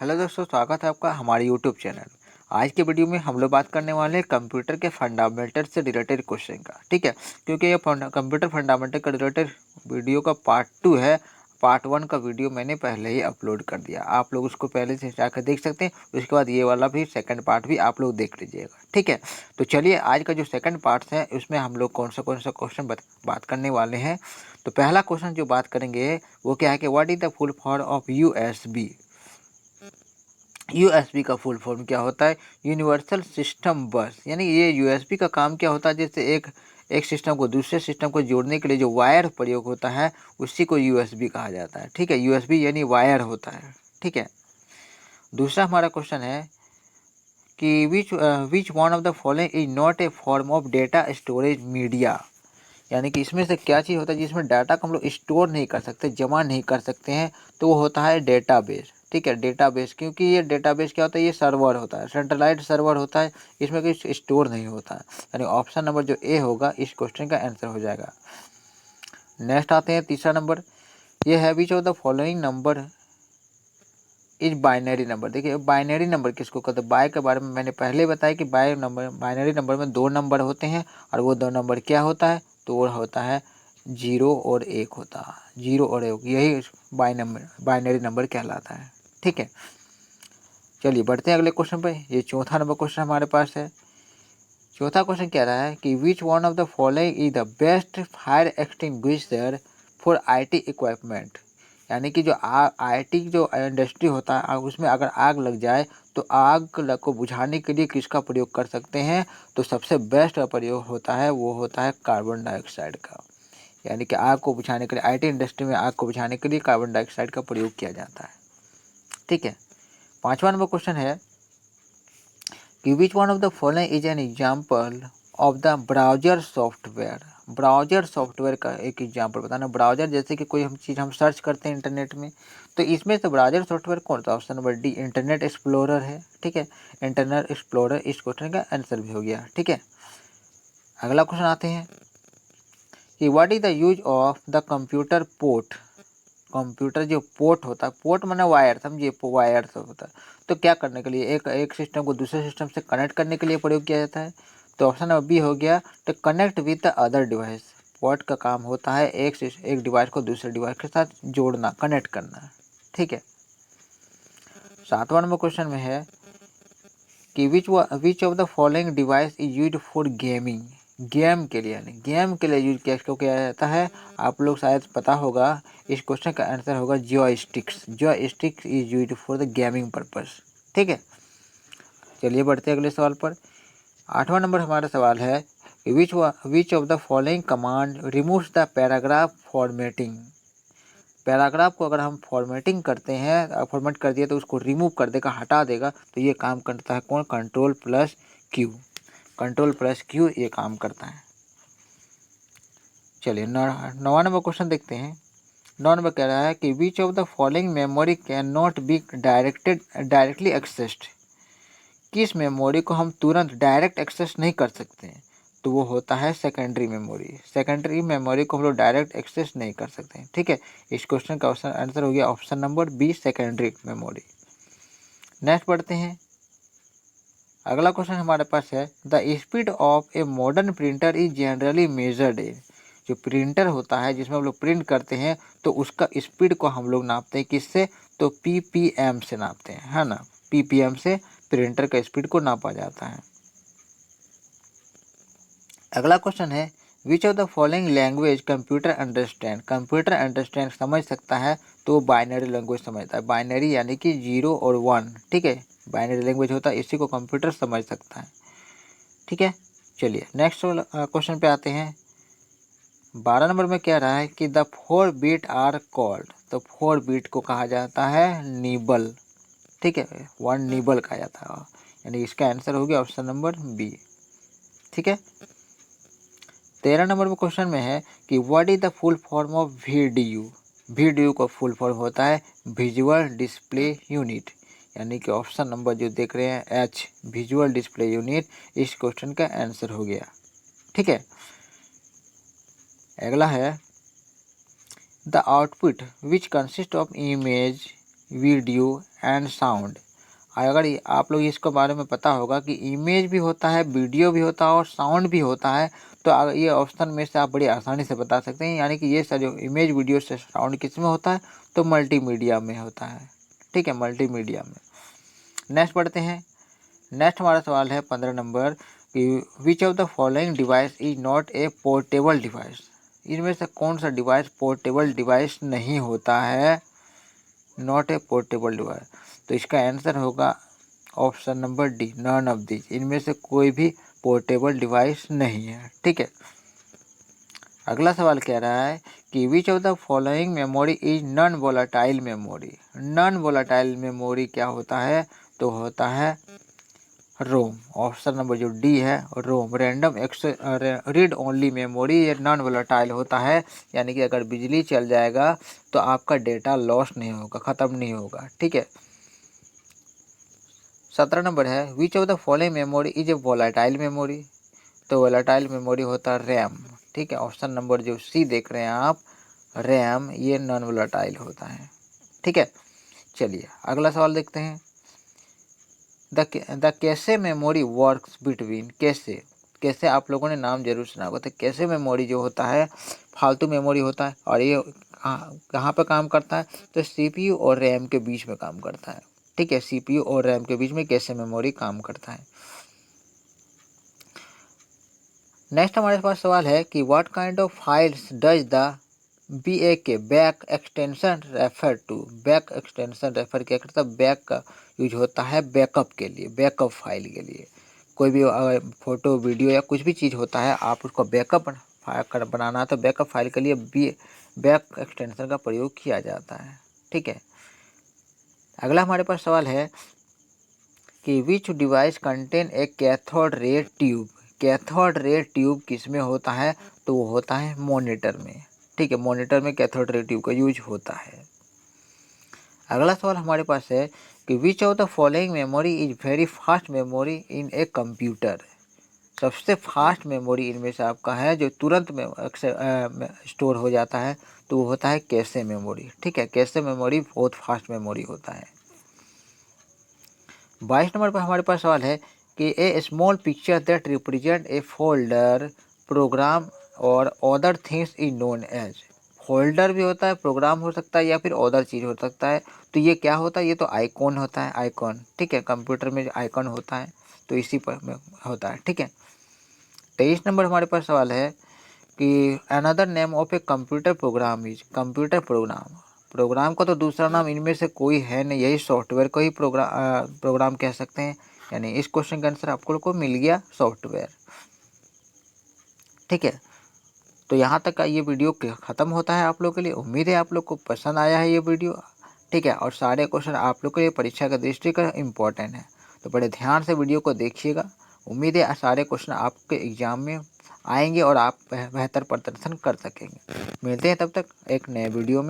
Hello दोस्तों, स्वागत है आपका हमारे यूट्यूब चैनल। आज के वीडियो में हम लोग बात करने वाले हैं कंप्यूटर के फंडामेंटल से रिलेटेड क्वेश्चन का। ठीक है, क्योंकि ये कंप्यूटर फंडामेंटल का रिलेटेड वीडियो का पार्ट 2 है। पार्ट 1 का वीडियो मैंने पहले ही अपलोड कर दिया, आप लोग उसको पहले से जाकर देख सकते हैं। उसके बाद ये वाला भी सेकंड पार्ट भी आप लोग देख लीजिएगा। ठीक है, तो चलिए आज का जो सेकंड पार्ट है उसमें हम लोग कौन सा क्वेश्चन बात करने वाले हैं। तो पहला क्वेश्चन जो बात करेंगे वो क्या है कि what is the full form of USB. USB का फुल फॉर्म क्या होता है? यूनिवर्सल सिस्टम बस। यानी ये यूएसबी का काम क्या होता है, जैसे एक सिस्टम को दूसरे सिस्टम को जोड़ने के लिए जो वायर प्रयोग होता है उसी को यूएसबी कहा जाता है। ठीक है, यूएसबी यानी वायर होता है। ठीक है, दूसरा हमारा क्वेश्चन है कि which one of the following is not a form of data storage media. यानी कि इसमें से क्या चीज़ होता है जिसमें डाटा को हम लोग स्टोर नहीं कर सकते, जमा नहीं कर सकते हैं, तो वो होता है डेटाबेस। ठीक है, डेटाबेस, क्योंकि ये डेटाबेस क्या होता है, ये सर्वर होता है, सेंट्रलाइज्ड सर्वर होता है, इसमें कुछ स्टोर नहीं होता है। यानी ऑप्शन नंबर जो ए होगा इस क्वेश्चन का आंसर हो जाएगा। नेक्स्ट आते हैं तीसरा नंबर, ये है which of the following number is binary number. देखिए बाइनरी नंबर किसको कहते हैं? बाय के बारे में मैंने पहले बताया कि बाइनरी नंबर में दो नंबर होते हैं, और वो दो नंबर क्या होता है, तो वो होता है 0 और 1 होता है। 0 और 1 यही बाइनरी नंबर कहलाता है। ठीक है, चलिए बढ़ते हैं अगले क्वेश्चन पे। ये चौथा नंबर क्वेश्चन हमारे पास है। चौथा क्वेश्चन कह रहा है कि which one of the following is the best fire extinguisher for IT equipment. यानी कि जो आईटी जो इंडस्ट्री होता है उसमें अगर आग लग जाए तो आग को बुझाने के लिए किसका प्रयोग कर सकते हैं? तो सबसे बेस्ट प्रयोग होता है वो होता है कार्बन डाइऑक्साइड का। यानी कि आग को बुझाने के लिए, आईटी इंडस्ट्री में आग को बुझाने के लिए कार्बन डाइऑक्साइड का प्रयोग किया जाता है। ठीक है, पांचवा नंबर क्वेश्चन है कि which one of the following is an example of the browser software. Browser software का एक एग्जाम्पल बताना। ब्राउजर जैसे कि कोई हम चीज़ हम सर्च करते हैं इंटरनेट में, तो इसमें से ब्राउजर सॉफ्टवेयर कौन सा? Option number D internet explorer है। ठीक है, इंटरनेट एक्सप्लोरर इस क्वेश्चन का आंसर भी हो गया। ठीक है, अगला क्वेश्चन आते हैं कि what is the use of the computer port. Computer जो पोर्ट होता है, पोर्ट माने वायर, समझिए वायर से होता है, तो क्या करने के लिए? एक सिस्टम को दूसरे सिस्टम से कनेक्ट करने के लिए प्रयोग किया जाता है। तो ऑप्शन नंबर बी हो गया, तो connect with the other device. Port का काम होता है एक डिवाइस को दूसरे डिवाइस के साथ जोड़ना, कनेक्ट करना। ठीक है, सातवां नंबर क्वेश्चन में है कि which of the following device is use for gaming. Game के लिए, यानी गेम के लिए यूज किया जाता है। आप लोग शायद पता होगा, इस क्वेश्चन का आंसर होगा joysticks. Joysticks is use for the gaming purpose. ठीक है, चलिए बढ़ते हैं अगले सवाल पर। आठवां नंबर हमारा सवाल है which of the following command removes the paragraph formatting. Paragraph को अगर हम फॉर्मेटिंग करते हैं, फॉर्मेट कर दिया तो उसको रिमूव कर देगा, हटा देगा, तो ये काम करता है कौन? Control plus Q. Control plus Q ये काम करता है। चलिए नवा नंबर क्वेश्चन देखते हैं। 9 नंबर कह रहा है कि which of the following memory can not be directly accessed. किस मेमोरी को हम तुरंत डायरेक्ट एक्सेस नहीं कर सकते हैं? तो वो होता है सेकेंडरी मेमोरी। सेकेंडरी मेमोरी को हम लोग डायरेक्ट एक्सेस नहीं कर सकते हैं। ठीक है, इस क्वेश्चन का आंसर हो गया option number B, secondary memory. Next पढ़ते हैं। अगला क्वेश्चन हमारे पास है the speed of a modern printer is generally measured a. जो प्रिंटर होता है जिसमें हम लोग प्रिंट करते हैं, तो उसका स्पीड को हम लोग नापते हैं किससे? तो पीपीएम से नापते हैं, है ना। पीपीएम से प्रिंटर का स्पीड को नापा जाता है। अगला क्वेश्चन है which of the following language computer understand. Computer understand समझ सकता है, तो बाइनरी लैंग्वेज समझता है। बाइनरी यानी कि 0 और 1। ठीक है, बाइनरी लैंग्वेज होता है, इसी को कंप्यूटर समझ सकता है। ठीक है, चलिए नेक्स्ट क्वेश्चन पे आते हैं। 12 नंबर में कह रहा है कि द 4 बीट आर कॉल्ड। तो 4 बीट को कहा जाता है निबल। ठीक है, 1 निबल कहा जाता है, यानी इसका आंसर हो गया ऑप्शन नंबर बी। ठीक है, 13 नंबर में क्वेश्चन में है कि what is the full form of VDU। VDU का फुल फॉर्म होता है विजुअल डिस्प्ले यूनिट। यानी कि ऑप्शन नंबर जो देख रहे हैं एच, विजुअल डिस्प्ले यूनिट, इस क्वेश्चन का आंसर हो गया। ठीक है, अगला है the output which consist of image video and sound. अगर आप लोग इसके बारे में पता होगा कि इमेज भी होता है, वीडियो भी होता है और साउंड भी होता है, तो ये ऑप्शन में से आप बड़ी आसानी से बता सकते हैं। यानी कि ये सारे जो इमेज, वीडियो से साउंड किस में होता है, तो मल्टीमीडिया में होता है। ठीक है, मल्टीमीडिया में। नेक्स्ट पढ़ते हैं। नेक्स्ट हमारा सवाल है 15 नंबर कि which of the following device is not a portable device. इनमें से कौन सा डिवाइस पोर्टेबल डिवाइस नहीं होता है, नॉट ए पोर्टेबल डिवाइस। तो इसका आंसर होगा option number D, none of this. इनमें से कोई भी पोर्टेबल डिवाइस नहीं है। ठीक है, अगला सवाल कह रहा है कि which of the following memory is non volatile memory. Non volatile memory क्या होता है, तो होता है रोम। ऑप्शन नंबर जो डी है, रोम, रैंडम रीड ओनली मेमोरी। ये नॉन वोलेटाइल होता है, यानी कि अगर बिजली चल जाएगा तो आपका डेटा लॉस नहीं होगा, ख़त्म नहीं होगा। ठीक है, 17 नंबर है which of the following memory is a volatile memory. तो वोलेटाइल मेमोरी होता है रैम। ठीक है, ऑप्शन नंबर जो सी देख रहे हैं आप, रैम, ये नॉन वोलेटाइल होता है। ठीक है, चलिए अगला सवाल देखते हैं। द कैसे मेमोरी वर्क्स बिटवीन। कैसे, कैसे आप लोगों ने नाम जरूर सुना होगा। तो कैसे मेमोरी जो होता है फालतू मेमोरी होता है, और ये कहाँ पर काम करता है, तो सीपीयू और रैम के बीच में काम करता है। ठीक है, सीपीयू और रैम के बीच में कैसे मेमोरी काम करता है। नेक्स्ट हमारे पास सवाल है कि what kind of files does the BAK back extension refer to. Back extension refer क्या करता है, बैक का यूज होता है बैकअप के लिए, बैकअप फाइल के लिए। कोई भी फोटो, वीडियो या कुछ भी चीज़ होता है, आप उसको बैकअप बनाना है, तो बैकअप फाइल के लिए बैक एक्सटेंशन का प्रयोग किया जाता है। ठीक है, अगला हमारे पास सवाल है कि विच device contain a cathode ray tube. Cathode ray tube किस में होता है, तो वो होता है मॉनिटर में। ठीक है, मॉनिटर में कैथोड रे ट्यूब का यूज होता है। अगला सवाल हमारे पास है कि which of the following memory is very fast memory in a computer. सबसे फास्ट मेमोरी इनमें से आपका है जो तुरंत में स्टोर हो जाता है, तो वो होता है कैशे मेमोरी। ठीक है, कैशे मेमोरी बहुत फास्ट मेमोरी होता है। 22 नंबर पर हमारे पास सवाल है कि a small picture that represent a folder, program और other things is known as. Folder भी होता है, प्रोग्राम हो सकता है, या फिर अदर चीज़ हो सकता है। तो ये क्या होता है, ये तो आइकॉन होता है, आइकॉन। ठीक है, कंप्यूटर में जो आइकॉन होता है, तो इसी पर में होता है। ठीक है, 23 नंबर हमारे पास सवाल है कि another name of a computer program is. Computer program, program का तो दूसरा नाम इनमें से कोई है नहीं, यही सॉफ्टवेयर को ही प्रोग्राम कह सकते हैं। यानी इस क्वेश्चन का आंसर आपको लोग को मिल गया, सॉफ्टवेयर। ठीक है, तो यहाँ तक का ये वीडियो ख़त्म होता है आप लोग के लिए। उम्मीद है आप लोग को पसंद आया है ये वीडियो। ठीक है, और सारे क्वेश्चन आप लोग के लिए परीक्षा का दृष्टि का इम्पोर्टेंट है, तो बड़े ध्यान से वीडियो को देखिएगा। उम्मीद है सारे क्वेश्चन आपके एग्जाम में आएंगे और आप बेहतर प्रदर्शन कर सकेंगे। मिलते हैं तब तक एक नए वीडियो में।